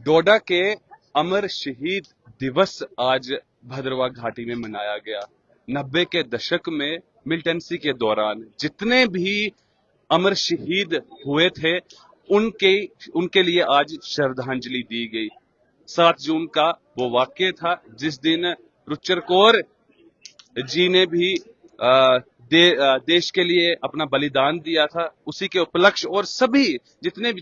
डोडा के अमर शहीद दिवस आज भद्रवा घाटी में मनाया गया। 90 के दशक में मिलिटेंसी के दौरान जितने भी अमर शहीद हुए थे उनके लिए आज श्रद्धांजलि दी गई। 7 जून का वो वाक्य था जिस दिन रुच्चर कौर जी ने भी देश के लिए अपना बलिदान दिया था। उसी के उपलक्ष्य और सभी जितने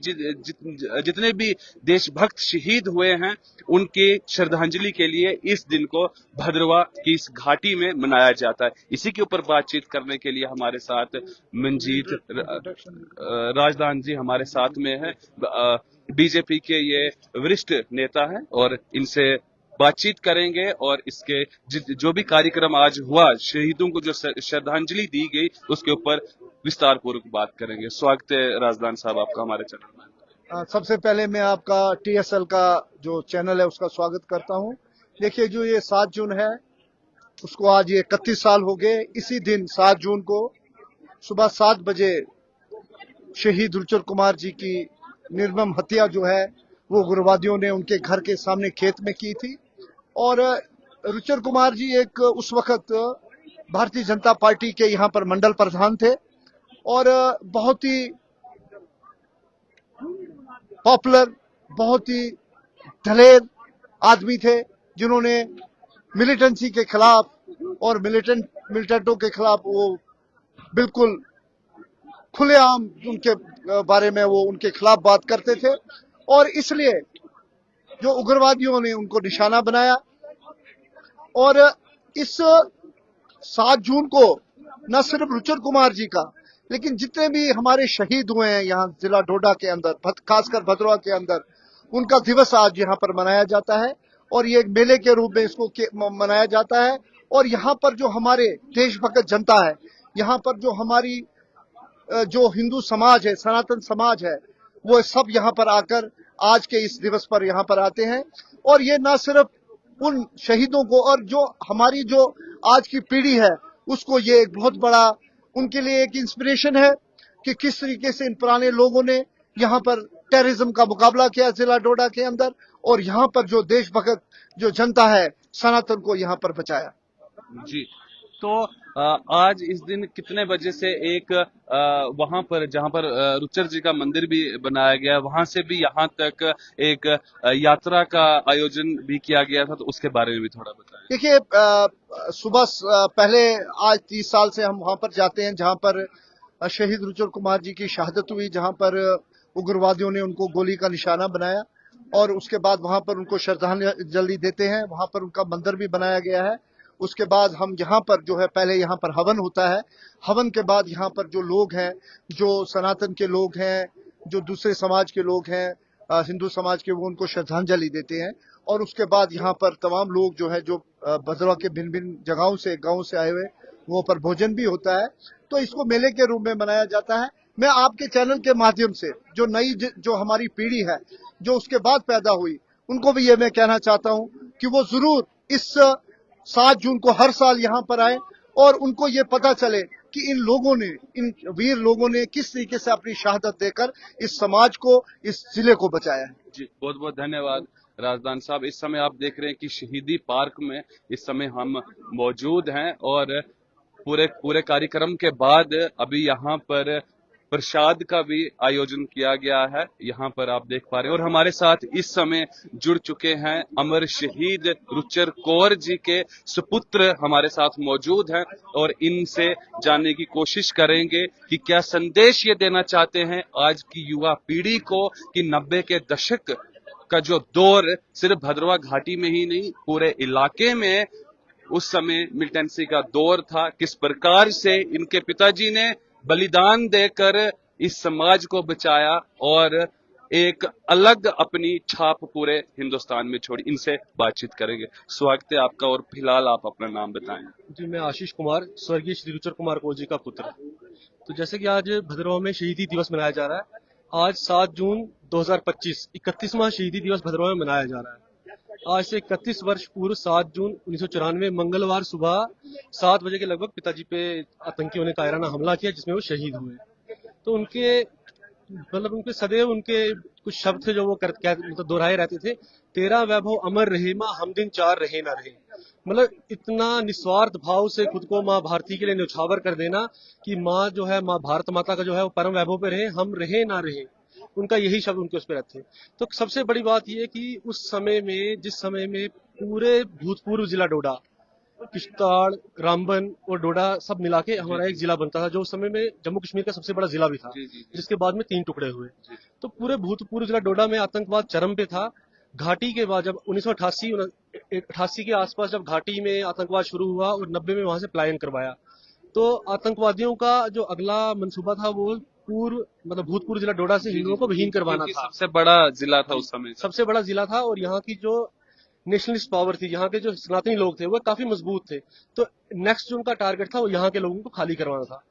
भी देशभक्त शहीद हुए हैं उनकी श्रद्धांजलि के लिए इस दिन को भद्रवा की इस घाटी में मनाया जाता है। इसी के ऊपर बातचीत करने के लिए हमारे साथ मंजीत राजदान जी हमारे साथ में है। बीजेपी के ये वरिष्ठ नेता हैं और इनसे बातचीत करेंगे और इसके जो भी कार्यक्रम आज हुआ, शहीदों को जो श्रद्धांजलि दी गई, उसके ऊपर विस्तार पूर्वक बात करेंगे। स्वागत है राजदान साहब आपका हमारे चैनल में। सबसे पहले मैं आपका TSL का जो चैनल है उसका स्वागत करता हूं। देखिए, जो ये 7 जून है उसको आज ये 31 साल हो गए। इसी दिन 7 जून को सुबह 7 बजे शहीद रुचर कुमार जी की निर्मम हत्या जो है वो उग्रवादियों ने उनके घर के सामने खेत में की थी। और रुचर कुमार जी एक उस वक्त भारतीय जनता पार्टी के यहाँ पर मंडल प्रधान थे और बहुत ही पॉपुलर, बहुत ही दलेर आदमी थे जिन्होंने मिलिटेंसी के खिलाफ और मिलिटेंटों के खिलाफ वो बिल्कुल खुलेआम उनके बारे में वो उनके खिलाफ बात करते थे। और इसलिए जो उग्रवादियों ने उनको निशाना बनाया और इस 7 जून को न सिर्फ रुचर कुमार जी का लेकिन जितने भी हमारे शहीद हुए हैं यहाँ जिला डोडा के अंदर, खासकर भद्रवा के अंदर, उनका दिवस आज यहाँ पर मनाया जाता है और ये एक मेले के रूप में इसको मनाया जाता है। और यहाँ पर जो हमारे देशभक्त जनता है, यहाँ पर जो हमारी जो हिंदू समाज है, सनातन समाज है, वो सब यहाँ पर आकर आज के इस दिवस पर यहाँ पर आते हैं। और ये ना सिर्फ उन शहीदों को और जो हमारी जो आज की पीढ़ी है उसको ये एक बहुत बड़ा उनके लिए एक इंस्पिरेशन है कि किस तरीके से इन पुराने लोगों ने यहाँ पर टेररिज्म का मुकाबला किया जिला डोडा के अंदर और यहाँ पर जो देशभक्त जो जनता है सनातन को यहाँ पर बचाया। जी, तो आज इस दिन कितने बजे से एक वहां पर जहां पर रुचर जी का मंदिर भी बनाया गया, वहां से भी यहाँ तक एक यात्रा का आयोजन भी किया गया था, तो उसके बारे में भी थोड़ा बताएं। देखिए, सुबह पहले आज 30 साल से हम वहां पर जाते हैं जहां पर शहीद रुचर कुमार जी की शहादत हुई, जहां पर उग्रवादियों ने उनको गोली का निशाना बनाया और उसके बाद वहां पर उनको श्रद्धांजलि देते हैं। वहां पर उनका मंदिर भी बनाया गया है। उसके बाद हम यहाँ पर जो है पहले यहाँ पर हवन होता है। हवन के बाद यहाँ पर जो लोग हैं, जो सनातन के लोग हैं, जो दूसरे समाज के लोग हैं, हिंदू समाज के, वो उनको श्रद्धांजलि देते हैं। और उसके बाद यहाँ पर तमाम लोग जो है जो भद्रवा के भिन्न भिन्न जगहों से, गाँव से आए हुए, वो पर भोजन भी होता है। तो इसको मेले के रूप में मनाया जाता है। मैं आपके चैनल के माध्यम से जो नई जो हमारी पीढ़ी है जो उसके बाद पैदा हुई, उनको भी ये मैं कहना चाहता हूँ कि वो जरूर इस 7 जून को हर साल यहाँ पर आए और उनको ये पता चले कि इन लोगों ने, इन वीर लोगों ने किस तरीके से अपनी शहादत देकर इस समाज को, इस जिले को बचाया है। जी, बहुत बहुत धन्यवाद राजदान साहब। इस समय आप देख रहे हैं कि शहीदी पार्क में इस समय हम मौजूद हैं और पूरे कार्यक्रम के बाद अभी यहाँ पर प्रसाद का भी आयोजन किया गया है, यहाँ पर आप देख पा रहे हैं। और हमारे साथ इस समय जुड़ चुके हैं अमर शहीद रुचर कौर जी के सुपुत्र हमारे साथ मौजूद हैं और इनसे जानने की कोशिश करेंगे कि क्या संदेश ये देना चाहते हैं आज की युवा पीढ़ी को कि 90 के दशक का जो दौर सिर्फ भद्रवा घाटी में ही नहीं पूरे इलाके में उस समय मिलिटेंसी का दौर था, किस प्रकार से इनके पिताजी ने बलिदान देकर इस समाज को बचाया और एक अलग अपनी छाप पूरे हिंदुस्तान में छोड़ी। इनसे बातचीत करेंगे। स्वागत है आपका और फिलहाल आप अपना नाम बताएं। जी, मैं आशीष कुमार, स्वर्गीय श्री रुचर कुमार कौर जी का पुत्र। तो जैसे कि आज भद्रवा में शहीदी दिवस मनाया जा रहा है, आज 7 जून 2025 31वां शहीदी दिवस भद्रवा में मनाया जा रहा है। आज से 31 वर्ष पूर्व 7 जून 1994 मंगलवार सुबह 7 बजे के लगभग पिताजी पे आतंकियों ने कायराना हमला किया जिसमें वो शहीद हुए। तो उनके सदैव उनके कुछ शब्द थे जो वो मतलब दोहराए रहते थे। तेरा वैभव अमर रहे माँ, हम दिन चार रहे ना रहे। मतलब इतना निस्वार्थ भाव से खुद को माँ भारती के लिए न्यौछावर कर देना कि माँ जो है, माँ भारत माता का जो है वो परम वैभव पे रहे, हम रहे ना रहे। उनका यही शब्द उनके उस पर थे। तो सबसे बड़ी बात यह कि उस समय में, जिस समय में पूरे भूतपूर्व जिला डोडा, किश्तवाड़, रामबन और डोडा सब मिला के हमारा एक जिला बनता था, जो उस समय में जम्मू कश्मीर का सबसे बड़ा जिला भी था, जिसके बाद में 3 टुकड़े हुए। तो पूरे भूतपूर्व जिला डोडा में आतंकवाद चरम पे था। घाटी के बाद जब 1988 के आसपास जब घाटी में आतंकवाद शुरू हुआ और 90 में वहां से पलायन करवाया, तो आतंकवादियों का जो अगला मंसूबा था वो मतलब भूतपूर्व जिला डोडा से हिंदुओं को विहीन करवाना था। सबसे बड़ा जिला था उस समय, सबसे बड़ा जिला था, और यहाँ की जो नेशनलिस्ट पावर थी, यहाँ के जो सनातनी लोग थे वो काफी मजबूत थे। तो नेक्स्ट जो उनका टारगेट था वो यहाँ के लोगों को खाली करवाना था।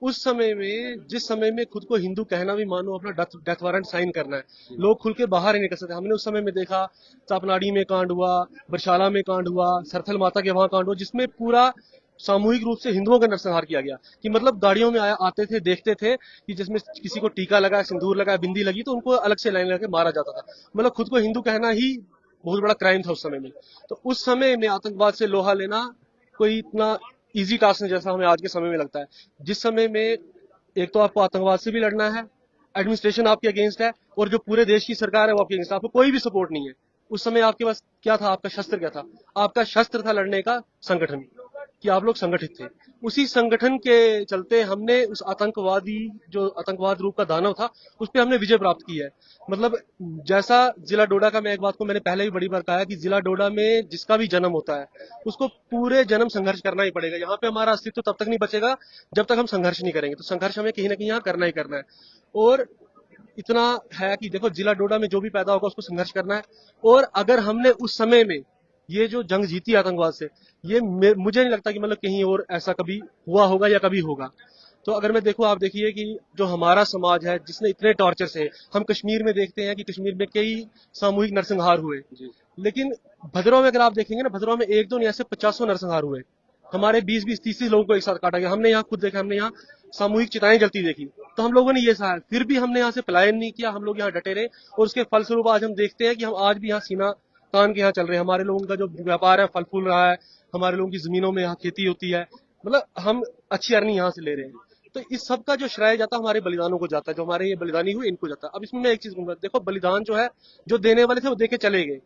उस समय में, जिस समय में खुद को हिंदू कहना भी मानो अपना डेथ वारंट साइन करना है, लोग खुल के बाहर ही नहीं कर सकते। हमने उस समय में देखा, चापनाड़ी में कांड हुआ, बरशाला में कांड हुआ, सरथल माता के वहां कांड हुआ, जिसमें पूरा सामूहिक रूप से हिंदुओं का नरसंहार किया गया। कि मतलब गाड़ियों में आते थे, देखते थे कि जिसमें किसी को टीका लगा, सिंदूर लगा, बिंदी लगी, तो उनको अलग से लाइन लगा के मारा जाता था। मतलब खुद को हिंदू कहना ही बहुत बड़ा क्राइम था उस समय में। तो उस समय में आतंकवाद से लोहा लेना कोई इतना इजी टास्क नहीं जैसा हमें आज के समय में लगता है। जिस समय में एक तो आपको आतंकवाद से भी लड़ना है, एडमिनिस्ट्रेशन आपके अगेंस्ट है, और जो पूरे देश की सरकार है वो आपके अगेंस्ट है, आपको कोई भी सपोर्ट नहीं है। उस समय आपके पास क्या था? आपका शस्त्र क्या था? आपका शस्त्र था लड़ने का संगठन, कि आप लोग संगठित थे। उसी संगठन के चलते हमने उस जो आतंकवाद रूप का दानव था, उस पर हमने विजय प्राप्त की है। मतलब जैसा जिला डोडा का, मैं एक बात को मैंने पहले भी बड़ी बार कहा है कि जिला डोडा में जिसका भी जन्म होता है उसको पूरे जन्म संघर्ष करना ही पड़ेगा। यहाँ पे हमारा अस्तित्व तब तक नहीं बचेगा जब तक हम संघर्ष नहीं करेंगे। तो संघर्ष हमें कहीं ना कहीं यहाँ करना ही करना है। और इतना है कि देखो, जिला डोडा में जो भी पैदा होगा उसको संघर्ष करना है। और अगर हमने उस समय में ये जो जंग जीती आतंकवाद से, ये मुझे नहीं लगता कि मतलब कहीं और ऐसा कभी हुआ होगा या कभी होगा। तो अगर मैं देखूं, आप देखिए कि जो हमारा समाज है जिसने इतने टॉर्चर से, हम कश्मीर में देखते हैं कि कश्मीर में कई सामूहिक नरसंहार हुए, लेकिन भद्रवाह में अगर आप देखेंगे ना, भद्रवाह में एक दो नहीं, ऐसे 50 नरसंहार हुए। हमारे 20-20, 30-30 लोगों को एक साथ काटा गया। हमने यहाँ खुद देखा, हमने यहाँ सामूहिक चिताएं जलती देखी। तो हम लोगों ने ये सहा, फिर भी हमने यहाँ से पलायन नहीं किया, हम लोग यहाँ डटे रहे। और उसके फलस्वरूप आज हम देखते हैं कि हम आज भी यहाँ सीना तान के यहाँ चल रहे हैं। हमारे लोगों का जो व्यापार है फल फूल रहा है, हमारे लोगों की जमीनों में यहाँ खेती होती है, मतलब हम अच्छी अर्निंग यहाँ से ले रहे हैं। तो इस सब का जो श्रेय जाता है हमारे बलिदानों को जाता है, जो हमारे ये बलिदानी हुए इनको जाता है। अब इसमें मैं एक चीज कहूंगा, देखो बलिदान जो है, जो देने वाले थे वो देके चले गए,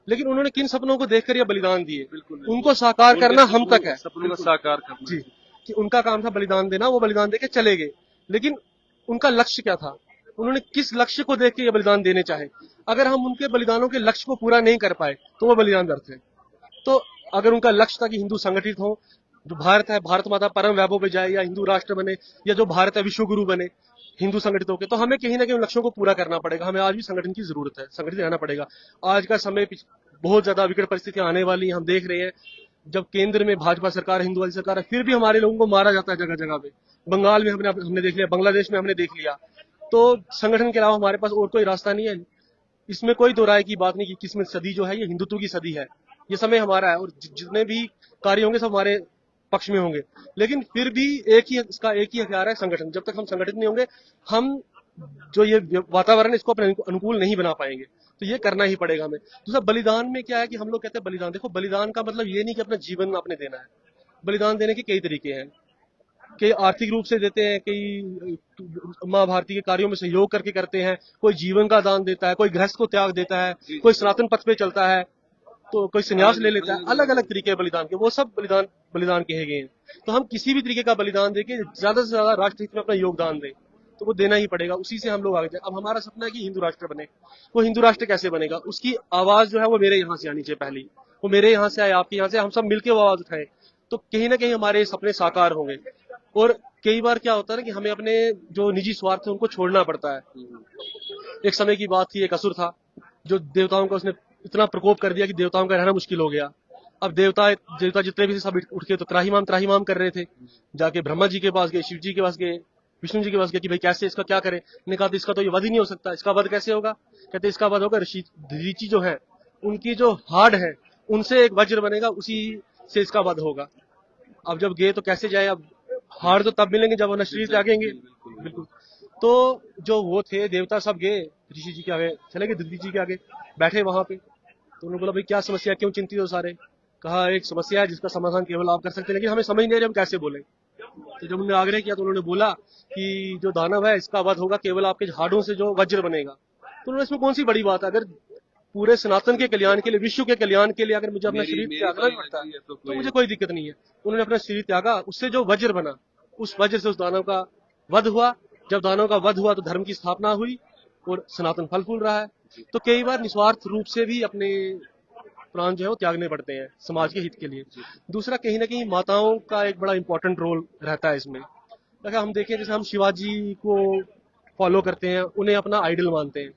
लेकिन उन्होंने किन सपनों को देखकर ये बलिदान दिए, उनको साकार करना हम तक है। सपनों को साकार करना जी, कि उनका काम था बलिदान देना, वो बलिदान देके चले गए, लेकिन उनका लक्ष्य क्या था? उन्होंने किस लक्ष्य को देख के ये बलिदान देने चाहे? अगर हम उनके बलिदानों के लक्ष्य को पूरा नहीं कर पाए तो वो बलिदान व्यर्थ है। तो अगर उनका लक्ष्य था कि हिंदू संगठित हो, जो भारत है, भारत माता परम वैभव पे जाए, या हिंदू राष्ट्र बने, या जो भारत है विश्व गुरु बने हिंदू संगठित होकर, तो हमें कहीं ना कहीं उन लक्ष्यों को पूरा करना पड़ेगा। हमें आज भी संगठन की जरूरत है, संगठित रहना पड़ेगा। आज का समय बहुत ज्यादा विकट परिस्थितियां आने वाली हैं, हम देख रहे हैं। जब केंद्र में भाजपा सरकार, हिंदुवादी सरकार है, फिर भी हमारे लोगों को मारा जाता है जगह जगह पे। बंगाल में हमने देख लिया, बांग्लादेश में हमने देख लिया। तो संगठन के अलावा हमारे पास और कोई रास्ता नहीं है। इसमें कोई दो राय की बात नहीं कि किसमें सदी जो है ये हिंदुत्व की सदी है। ये समय हमारा है, और जितने भी कार्य होंगे सब हमारे पक्ष में होंगे। लेकिन फिर भी एक ही हथियार है, संगठन। जब तक हम संगठित नहीं होंगे, हम जो ये वातावरण है इसको अपने अनुकूल नहीं बना पाएंगे। तो ये करना ही पड़ेगा हमें। दूसरा, बलिदान में क्या है कि हम लोग कहते हैं बलिदान, देखो बलिदान का मतलब ये नहीं कि अपना जीवन आपने देना है। बलिदान देने के कई तरीके हैं। कई आर्थिक रूप से देते हैं, कई माँ भारती के कार्यों में सहयोग करके करते हैं, कोई जीवन का दान देता है, कोई गृहस्थ को त्याग देता है, कोई सनातन पथ पे चलता है, तो कोई संन्यास ले लेता है। अलग अलग तरीके बलिदान के, वो सब बलिदान कहे गए हैं। तो हम किसी भी तरीके का बलिदान देके ज्यादा से ज्यादा राष्ट्र हित में अपना योगदान दें, तो वो देना ही पड़ेगा। उसी से हम लोग आगे जाए। अब हमारा सपना है कि हिंदू राष्ट्र बने। वो हिंदू राष्ट्र कैसे बनेगा? उसकी आवाज जो है वो मेरे यहाँ से आनी चाहिए पहली, वो मेरे यहाँ से आए, आपके यहाँ से, हम सब मिलकर वो आवाज उठाएं, तो कहीं ना कहीं हमारे सपने साकार होंगे। और कई बार क्या होता है ना कि हमें अपने जो निजी स्वार्थ है उनको छोड़ना पड़ता है। एक समय की बात थी, एक असुर था जो देवताओं का उसने इतना प्रकोप कर दिया कि देवताओं का रहना मुश्किल हो गया। अब देवता जितने भी थे सब उठ के तो त्राहिमाम कर रहे थे। जाके ब्रह्मा जी के पास गए, शिव जी के पास गए, विष्णु जी के पास गए कि भाई कैसे इसका क्या करें। ने कहा तो इसका तो ये वध ही नहीं हो सकता। इसका वध कैसे होगा? कहते इसका वध होगा ऋषि जो है उनकी जो हाड़ है उनसे एक वज्र बनेगा, उसी से इसका वध होगा। अब जब गए तो कैसे जाए? अब हाड़ तो तब मिलेंगे जब वो शरीर त्यागेंगे। बिल्कुल। तो जो वो थे देवता सब गए, ऋषि जी के आगे चले गए, दीदी जी के आगे बैठे वहां पे। तो उन्होंने बोला भाई क्या समस्या, क्यों चिंतित हो सारे? कहा एक समस्या है जिसका समाधान केवल आप कर सकते हैं, लेकिन हमें समझ नहीं आ रही हम कैसे बोले। तो जब उन्होंने आग्रह किया तो उन्होंने बोला कि जो दानव है इसका वध होगा केवल आपके हाडों से जो वज्र बनेगा। तो उन्होंने इसमें कौन सी बड़ी बात है, अगर पूरे सनातन के कल्याण के लिए, विश्व के कल्याण के लिए अगर मुझे अपना शरीर त्यागना भी पड़ता है तो मुझे कोई दिक्कत नहीं है। उन्होंने अपना शरीर त्यागा, उससे जो वज्र बना उस वज्र से उस दानव का वध हुआ। जब दानव का वध हुआ तो धर्म की स्थापना हुई और सनातन फल फूल रहा है। तो कई बार निस्वार्थ रूप से भी अपने प्राण जो है वो त्यागने पड़ते हैं समाज के हित के लिए। दूसरा, कहीं ना कहीं माताओं का एक बड़ा इंपॉर्टेंट रोल रहता है इसमें। अगर हम देखें, जैसे हम शिवाजी को फॉलो करते हैं, उन्हें अपना आइडल मानते हैं,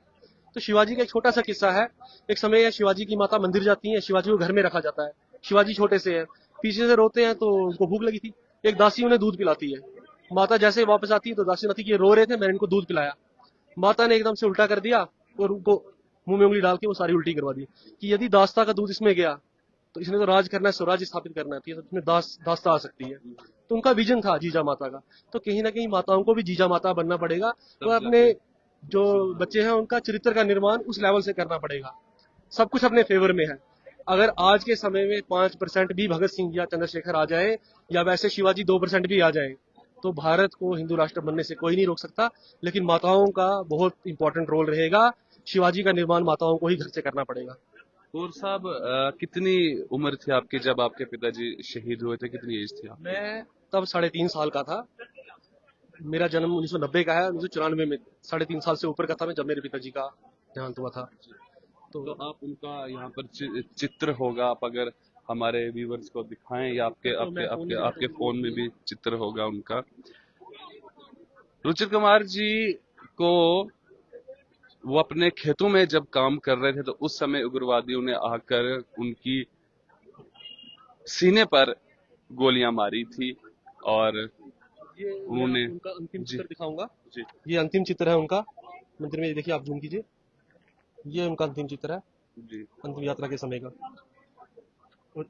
तो शिवाजी का एक छोटा सा किस्सा है। एक समय शिवाजी की माता मंदिर जाती है, शिवाजी को घर में रखा जाता है। शिवाजी छोटे से हैं, पीछे से रोते हैं तो उनको भूख लगी थी। एक दासी उन्हें दूध पिलाती है। माता जैसे वापस आती है तो दासी बताती है कि ये रो रहे थे, मैंने इनको दूध पिलाया। माता ने एकदम से उल्टा कर दिया और उनको मुंह में उंगली डाल के वो सारी उल्टी करवा दी कि यदि दास्ता का दूध इसमें गया तो इसने तो राज करना है, स्वराज स्थापित करना है, तो इसमें दास्ता आ सकती है। तो उनका विजन था जीजा माता का। तो कहीं ना कहीं माताओं को भी जीजा माता बनना पड़ेगा, तो अपने जो बच्चे हैं उनका चरित्र का निर्माण उस लेवल से करना पड़ेगा। सब कुछ अपने फेवर में है। अगर आज के समय में 5% भी भगत सिंह या चंद्रशेखर आ जाए, या वैसे शिवाजी 2% भी आ जाए, तो भारत को हिंदू राष्ट्र बनने से कोई नहीं रोक सकता। लेकिन माताओं का बहुत इंपॉर्टेंट रोल रहेगा। शिवाजी का निर्माण माताओं को ही घर से करना पड़ेगा। कौर साहब, कितनी उम्र थी आपकी जब आपके पिताजी शहीद हुए थे? कितनी एज थी आपकी? मैं तब 3.5 साल का था। मेरा जन्म 1990 का है। 1994 में 3.5 साल से ऊपर का था मैं जब मेरे पिताजी का देहांत हुआ था। तो आप उनका यहाँ पर चित्र होगा, आप अगर हमारे व्यूवर्स को दिखाएं, या आपके तो आपके मैं आपके आपके फोन में भी चित्र होगा उनका। रुचिर कुमार जी को वो अपने खेतों में जब काम कर रहे थे तो उस समय उग्रवादियों ने आकर उनकी सीने पर गोलियां मारी थी और ये उन्होंने उनका अंतिम जी चित्र दिखाऊंगा। जी ये अंतिम चित्र है उनका मंदिर में, देखिए आप जूम कीजिए। ये उनका अंतिम चित्र है, जी अंतिम यात्रा के समय का। और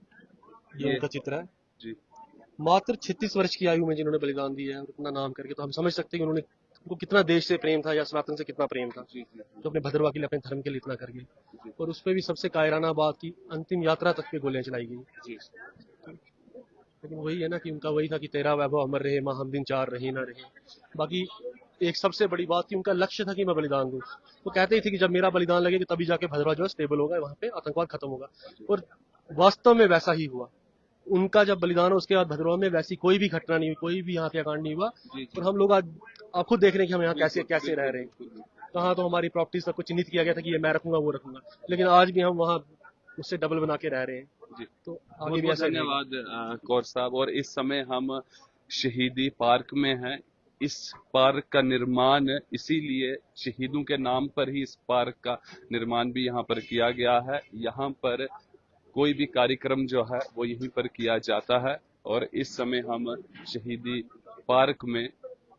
ये ये उनका चित्र है। जी मात्र 36 वर्ष की आयु में जिन्होंने बलिदान दिया है और इतना नाम करके, तो हम समझ सकते हैं कि उन्होंने उनको कितना देश से प्रेम था या सनातन से कितना प्रेम था, जी जो अपने भद्रवा के लिए, अपने धर्म के लिए इतना कर गए। और उस पर भी सबसे कायराना बात की अंतिम यात्रा तक पे गोलियां चलाई गई। जी लेकिन वही है ना कि उनका वही था कि तेरा वैभव अमर रहे, माँ हम दिन चार रहे ना रहे। बाकी एक सबसे बड़ी बात थी, उनका लक्ष्य था कि मैं बलिदान दूं। वो कहते ही थे कि जब मेरा बलिदान लगेगा तभी जाके भद्रवा जो है स्टेबल होगा, वहां पे आतंकवाद खत्म होगा। और वास्तव में वैसा ही हुआ। उनका जब बलिदान हो उसके बाद भद्रवा में वैसी कोई भी घटना नहीं हुई, कोई भी यहाँ हत्याकांड नहीं हुआ। और हम लोग आज आप खुद देख रहे हैं कि हम यहाँ कैसे कैसे रह रहे हैं। कहाँ तो हमारी प्रॉपर्टी सब कुछ चिन्हित किया गया था कि ये मैं रखूंगा वो रखूंगा, लेकिन आज भी हम वहाँ उससे डबल बना के रह रहे हैं। जी तो आगे बहुत भी बहुत ऐसा ही रहेगा। धन्यवाद कौर साहब। और इस समय हम शहीदी पार्क में हैं। इस पार्क का निर्माण इसीलिए शहीदों के नाम पर ही इस पार्क का निर्माण भी यहाँ पर किया गया है। यहाँ पर कोई भी कार्यक्रम जो है वो यहीं पर किया जाता है। और इस समय हम शहीदी पार्क में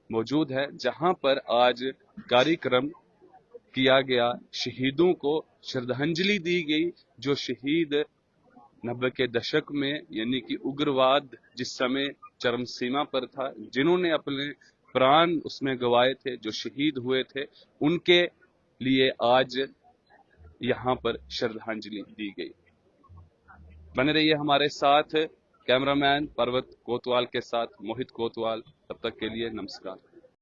मौजूद है, जहाँ पर आज कार्यक्रम किया गया, शहीदों को श्रद्धांजलि दी गई। जो शहीद 90 के दशक में, यानी कि उग्रवाद जिस समय चरम सीमा पर था, जिन्होंने अपने प्राण उसमें गंवाए थे, जो शहीद हुए थे, उनके लिए आज यहाँ पर श्रद्धांजलि दी गई। बने रहिए हमारे साथ। कैमरामैन पर्वत कोतवाल के साथ मोहित कोतवाल। तब तक के लिए नमस्कार।